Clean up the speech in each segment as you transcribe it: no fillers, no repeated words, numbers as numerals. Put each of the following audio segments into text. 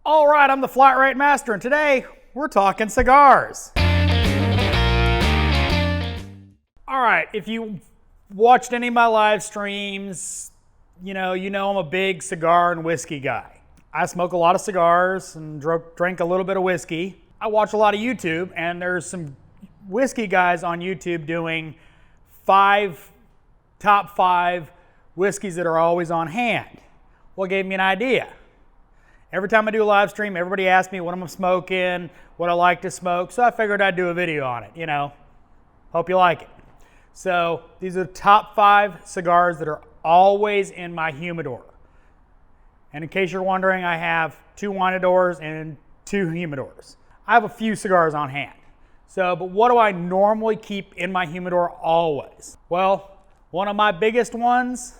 All right, I'm the Flat Rate Master, and today we're talking cigars. All right, if you watched any of my live streams, you know I'm a big cigar and whiskey guy. I smoke a lot of cigars and drink a little bit of whiskey. I watch a lot of YouTube, and there's some whiskey guys on YouTube doing top five whiskeys that are always on hand. Well, it gave me an idea. Every time I do a live stream, everybody asks me what I'm smoking, what I like to smoke, so I figured I'd do a video on it, Hope you like it. So these are the top 5 cigars that are always in my humidor. And in case you're wondering, I have 2 winadors and 2 humidors. I have a few cigars on hand. But what do I normally keep in my humidor always? Well, one of my biggest ones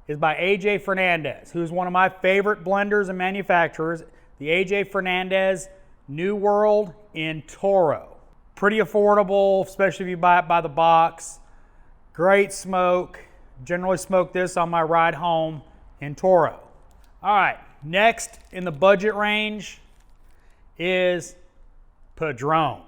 is by AJ Fernandez, who's one of my favorite blenders and manufacturers, the AJ Fernandez New World in Toro. Pretty affordable, especially if you buy it by the box. Great smoke. Generally smoke this on my ride home in Toro. All right, next in the budget range is Padrone.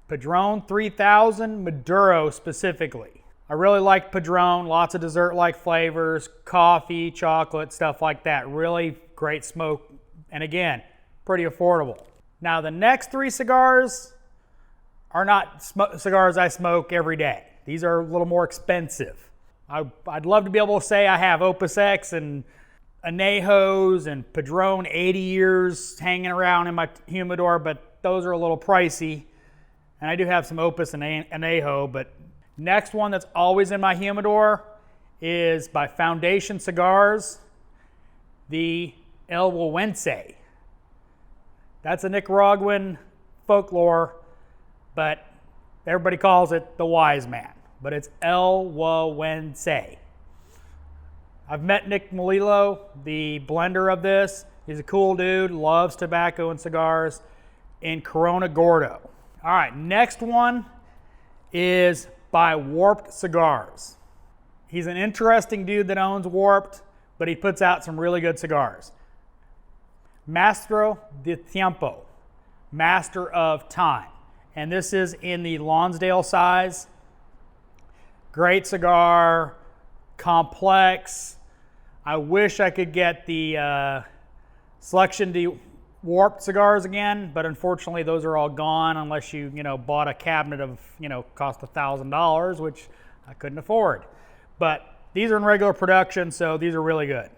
Padrone 3000 Maduro specifically. I really like Padrone, lots of dessert-like flavors, coffee, chocolate, stuff like that. Really great smoke, and again, pretty affordable. Now the next 3 cigars are not cigars I smoke every day. These are a little more expensive. I'd love to be able to say I have Opus X and Anejos and Padrone 80 years hanging around in my humidor, but those are a little pricey. And I do have some Opus and Anejo, but next one that's always in my humidor is by Foundation Cigars, the El Huawense. That's a Nicaraguan folklore, but everybody calls it the Wise Man, but it's El Huawense. I've met Nick Melillo, the blender of this. He's a cool dude, loves tobacco and cigars, in Corona Gordo. All right, next one is by Warped Cigars. He's an interesting dude that owns Warped, but he puts out some really good cigars. Mastro de Tiempo, Master of Time. And this is in the Lonsdale size. Great cigar, complex. I wish I could get the Selection de Warped cigars again, but unfortunately those are all gone unless you bought a cabinet of cost $1,000, which I couldn't afford. But these are in regular production, so these are really good.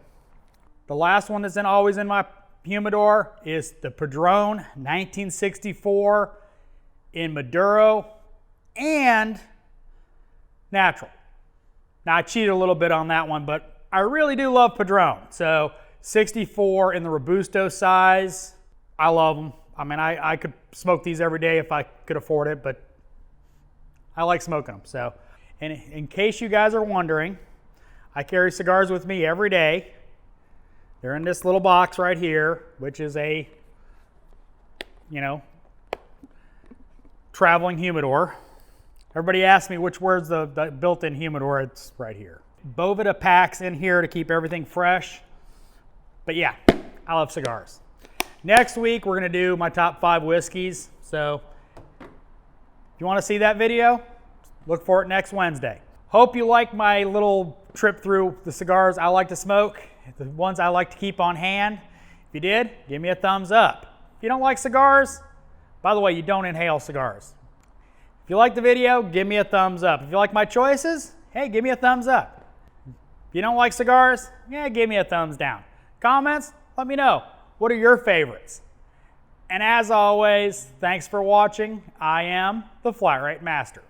The last one that's always in my humidor is the Padrone 1964 in Maduro and natural. Now I cheated a little bit on that one, but I really do love Padrone. So 64 in the Robusto size. I love them. I mean, I could smoke these every day if I could afford it, but I like smoking them. So, and in case you guys are wondering, I carry cigars with me every day. They're in this little box right here, which is a, traveling humidor. Everybody asks me where's the built-in humidor. It's right here. Boveda packs in here to keep everything fresh. But yeah, I love cigars. Next week, we're going to do my top 5 whiskeys. So if you want to see that video, look for it next Wednesday. Hope you like my little trip through the cigars I like to smoke, the ones I like to keep on hand. If you did, give me a thumbs up. If you don't like cigars, by the way, you don't inhale cigars. If you like the video, give me a thumbs up. If you like my choices, hey, give me a thumbs up. If you don't like cigars, yeah, give me a thumbs down. Comments, let me know. What are your favorites? And as always, thanks for watching. I am the Flat Rate Master.